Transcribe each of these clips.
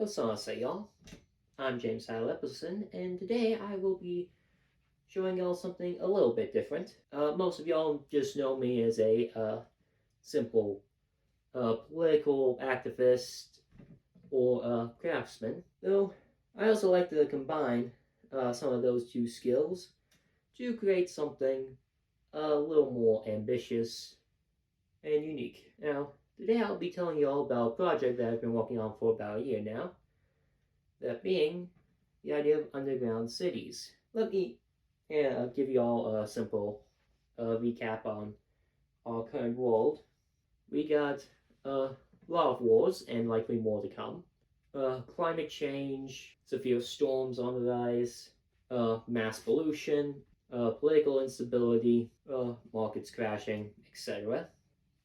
Konnichiwa, y'all. I'm James Hal Epperson, and today I will be showing y'all something a little bit different. Most of y'all just know me as a simple political activist or craftsman, though I also like to combine some of those two skills to create something a little more ambitious and unique. Now, today I'll be telling you all about a project that I've been working on for about a year now, that being the idea of underground cities. Let me give you all a simple recap on our current world. We got a lot of wars and likely more to come. Climate change, severe storms on the rise, mass pollution, political instability, markets crashing, etc.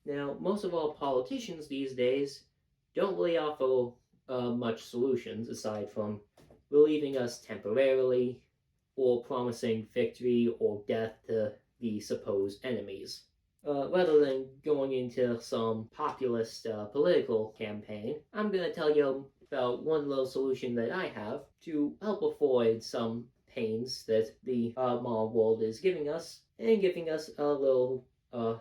Now, most of our politicians these days don't really offer much solutions aside from relieving us temporarily or promising victory or death to the supposed enemies. Rather than going into some populist political campaign, I'm going to tell you about one little solution that I have to help avoid some pains that the modern world is giving us and giving us a little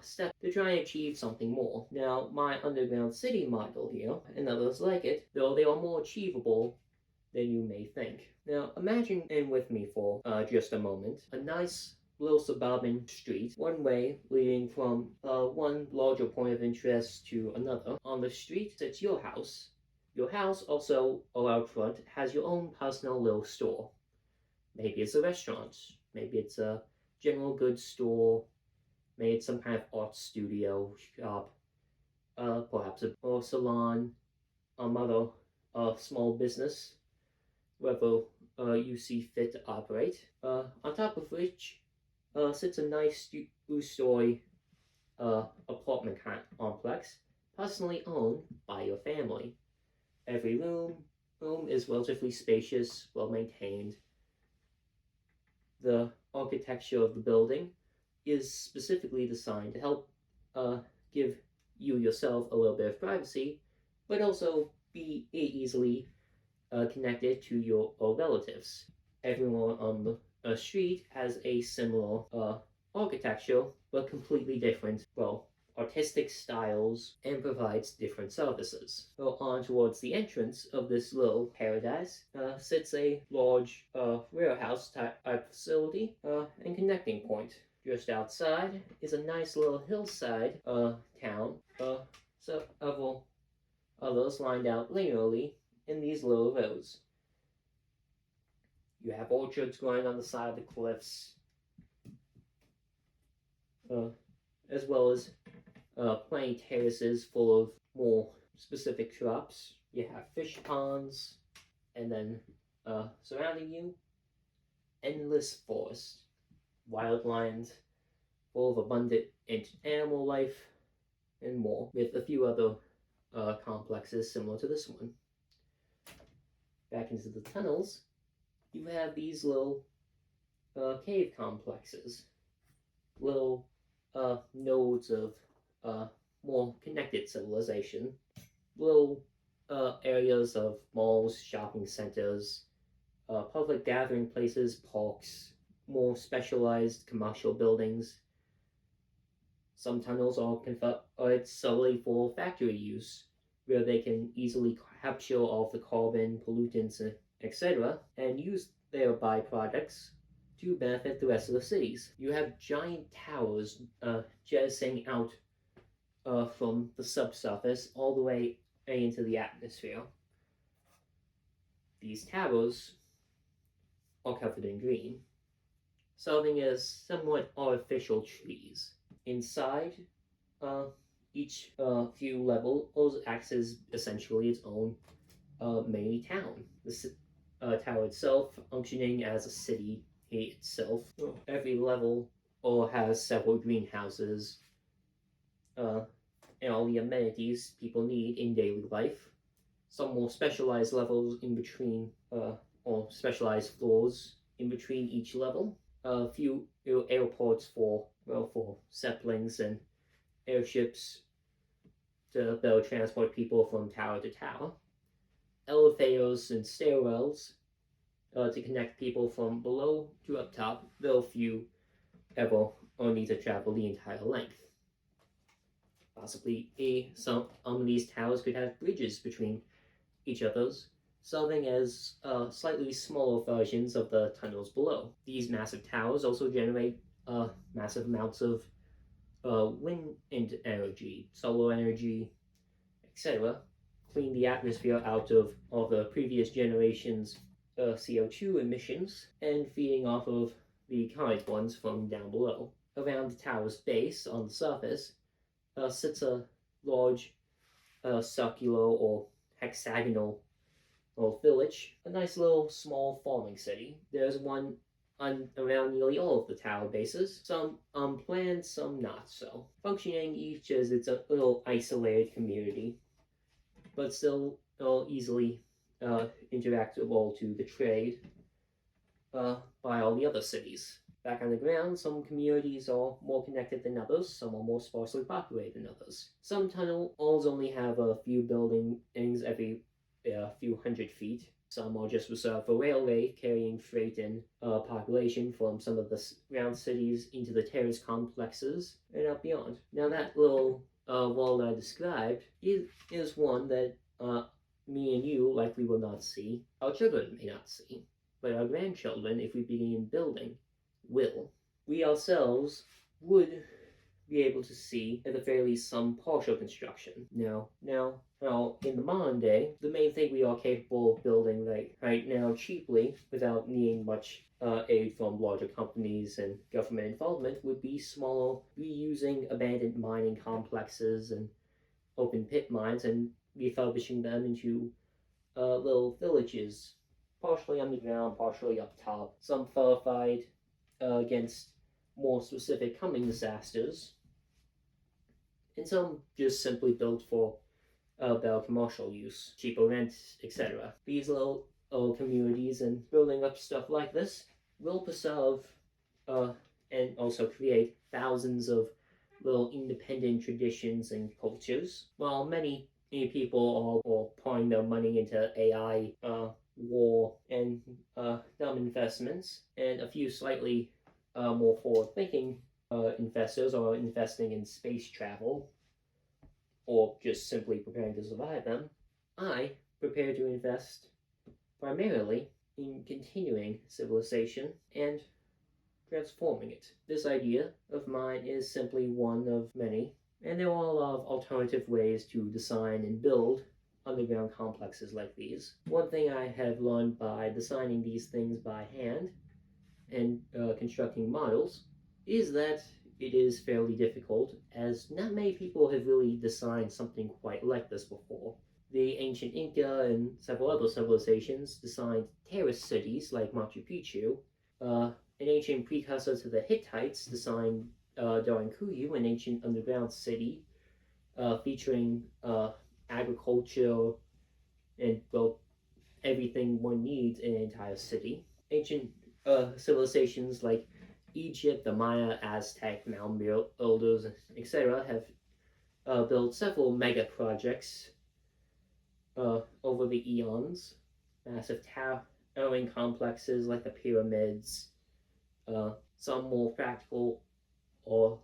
step to try and achieve something more. Now, my underground city model here, and others like it, though they are more achievable than you may think. Now, imagine in with me for just a moment a nice little suburban street, one way leading from one larger point of interest to another. On the street sits your house. Your house also, out front, has your own personal little store. Maybe it's a restaurant, maybe it's a general goods store, maybe it's some kind of art studio shop, perhaps a salon, another small business, wherever you see fit to operate. On top of which sits a nice two-story apartment complex, personally owned by your family. Every room is relatively spacious, well maintained. The architecture of the building is specifically designed to help give you yourself a little bit of privacy, but also be easily connected to your relatives. Everyone on the street has a similar architecture, but completely different, artistic styles, and provides different services. So on towards the entrance of this little paradise sits a large warehouse type facility and connecting point. Just outside is a nice little hillside town, several others lined out linearly in these little rows. You have orchards growing on the side of the cliffs, as well as plenty terraces full of more specific crops. You have fish ponds, and then surrounding you, endless forest, wildlands full of abundant animal life, and more, with a few other complexes similar to this one. Back into the tunnels, you have these little cave complexes, little nodes of more connected civilization, little areas of malls, shopping centers, public gathering places, parks, more specialized commercial buildings. Some tunnels are solely for factory use, where they can easily capture all of the carbon, pollutants, etc., and use their byproducts to benefit the rest of the cities. You have giant towers jettisoning out from the subsurface all the way into the atmosphere. These towers are covered in green, serving as somewhat artificial trees. Inside, each few levels acts as essentially its own mini town. The tower itself functioning as a city itself. Every level has several greenhouses and all the amenities people need in daily life. Some more specialized levels in between, or specialized floors in between each level. A few airports for zeppelins and airships to better transport people from tower to tower. elevators and stairwells to connect people from below to up top, though few ever or need to travel the entire length. Possibly some of these towers could have bridges between each other's, serving as slightly smaller versions of the tunnels below. These massive towers also generate massive amounts of wind energy, solar energy, etc., clean the atmosphere out of all the previous generations' CO2 emissions, and feeding off of the current ones from down below. Around the tower's base, on the surface, sits a large circular or hexagonal village, a nice little small farming city. There's one around nearly all of the tower bases, some planned, some not so, functioning each as its a little isolated community, but still easily interactable to the trade by all the other cities. Back on the ground, some communities are more connected than others, some are more sparsely populated than others. Some tunnels only have a few buildings every few hundred feet. Some are just reserved for railway, carrying freight and population from some of the ground cities into the terrace complexes and up beyond. Now that little world I described is one that me and you likely will not see, our children may not see, but our grandchildren, if we begin building, will. We ourselves would be able to see at the very least some partial construction. Now, in the modern day, the main thing we are capable of building right now cheaply, without needing much aid from larger companies and government involvement, would be smaller, reusing abandoned mining complexes and open pit mines and refurbishing them into little villages, partially underground, partially up top, some fortified against more specific coming disasters, and some just simply built for better commercial use, cheaper rent, etc. These little communities and building up stuff like this will preserve and also create thousands of little independent traditions and cultures, while many people are pouring their money into AI, war, and dumb investments, and a few slightly more forward-thinking investors are investing in space travel, or just simply preparing to survive them. I prepare to invest primarily in continuing civilization and transforming it. This idea of mine is simply one of many, and there are a lot of alternative ways to design and build underground complexes like these. One thing I have learned by designing these things by hand and constructing models is that it is fairly difficult, as not many people have really designed something quite like this before. The ancient Inca and several other civilizations designed terrace cities like Machu Picchu. An ancient precursor to the Hittites designed Dorian-Kuyu, an ancient underground city featuring agriculture and built everything one needs in an entire city. Ancient civilizations like Egypt, the Maya, Aztec, mound builders, etc. have built several mega projects over the eons. Massive towering complexes like the pyramids, some more practical or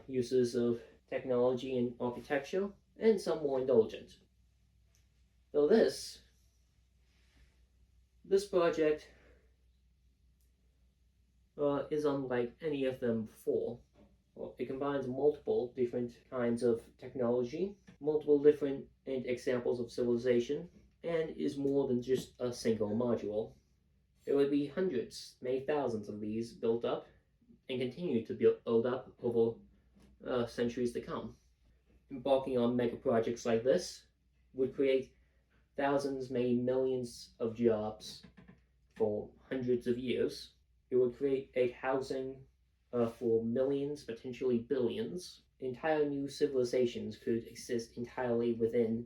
uses of technology and architecture, and some more indulgent. Though this project is unlike any of them before. Well, it combines multiple different kinds of technology, multiple different examples of civilization, and is more than just a single module. There would be hundreds, maybe thousands of these built up and continue to build up over centuries to come. Embarking on mega projects like this would create thousands, maybe millions of jobs for hundreds of years. It would create a housing for millions, potentially billions. Entire new civilizations could exist entirely within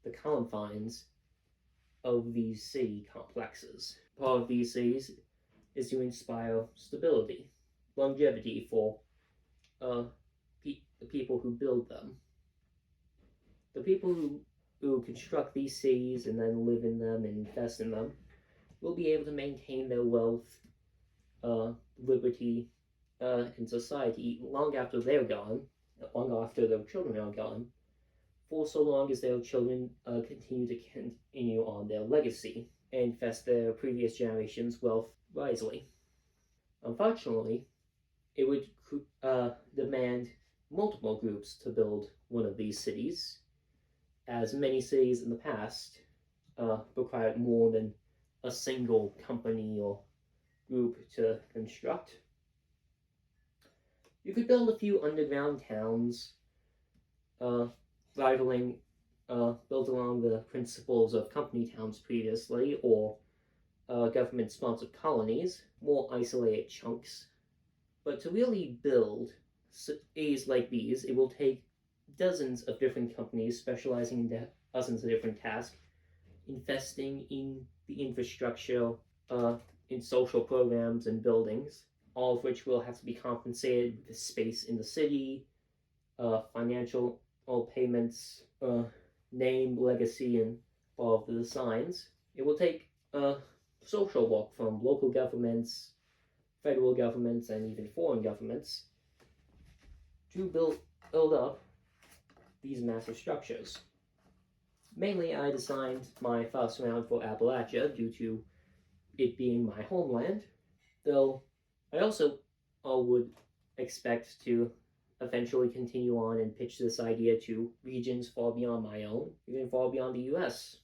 the confines of these city complexes. Part of these cities is to inspire stability, longevity for the people who build them. The people who who construct these cities and then live in them and invest in them will be able to maintain their wealth, liberty, in society long after they're gone, long after their children are gone, for so long as their children continue to continue on their legacy and invest their previous generation's wealth wisely. Unfortunately, it would demand multiple groups to build one of these cities, as many cities in the past required more than a single company or group to construct. You could build a few underground towns, rivaling, built along the principles of company towns previously, or government sponsored colonies, more isolated chunks. But to really build cities like these, it will take dozens of different companies specializing in dozens of different tasks, investing in the infrastructure, in social programs and buildings, all of which will have to be compensated with the space in the city, financial payments, name, legacy, and all of the designs. It will take social work from local governments, federal governments, and even foreign governments to build up these massive structures. Mainly, I designed my first round for Appalachia due to it being my homeland, though I also would expect to eventually continue on and pitch this idea to regions far beyond my own, even far beyond the US.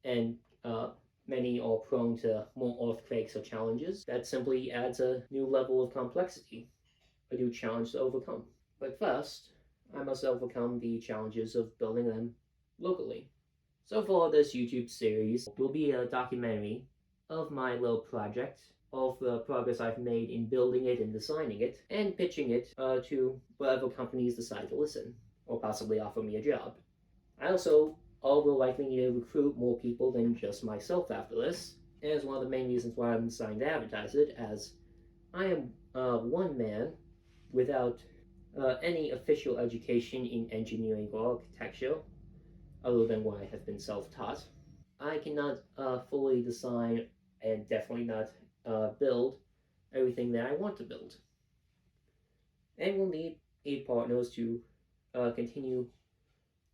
And many are prone to more earthquakes or challenges. That simply adds a new level of complexity, a new challenge to overcome. But first, I must overcome the challenges of building them locally. So for this YouTube series will be a documentary of my little project, of the progress I've made in building it and designing it, and pitching it to whatever companies decide to listen, or possibly offer me a job. I also will likely need to recruit more people than just myself after this, as one of the main reasons why I'm deciding to advertise it, as I am one man without any official education in engineering or architecture, other than what I have been self-taught. I cannot fully design and definitely not build everything that I want to build. And we'll need partners to continue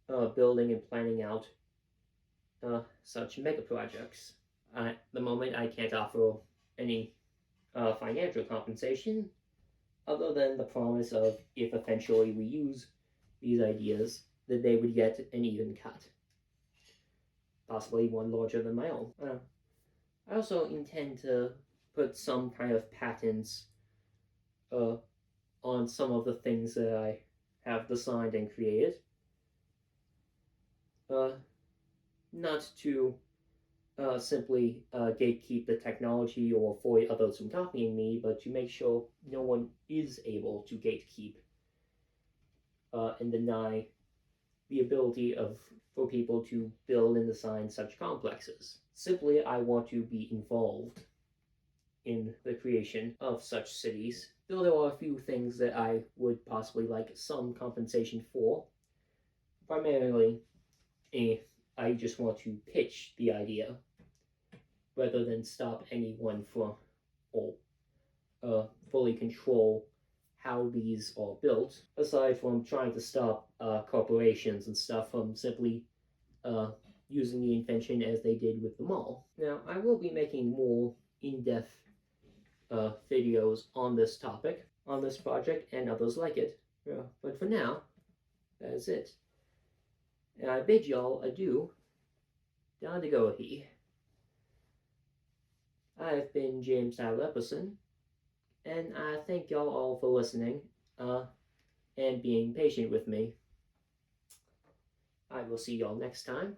building and planning out such mega projects. At the moment, I can't offer any financial compensation other than the promise of if eventually we use these ideas, that they would get an even cut. Possibly one larger than my own. I also intend to put some kind of patents on some of the things that I have designed and created. Not to simply gatekeep the technology or avoid others from copying me, but to make sure no one is able to gatekeep and deny the ability for people to build and design such complexes. Simply, I want to be involved in the creation of such cities, though there are a few things that I would possibly like some compensation for. Primarily, I just want to pitch the idea rather than stop anyone from or fully control how these are built, aside from trying to stop corporations and stuff from simply using the invention as they did with the mall. Now, I will be making more in-depth videos on this topic, on this project, and others like it. But for now, that is it. And I bid y'all adieu. Down to go he. I've been James Tyler Epperson, and I thank y'all all for listening and being patient with me. I will see y'all next time.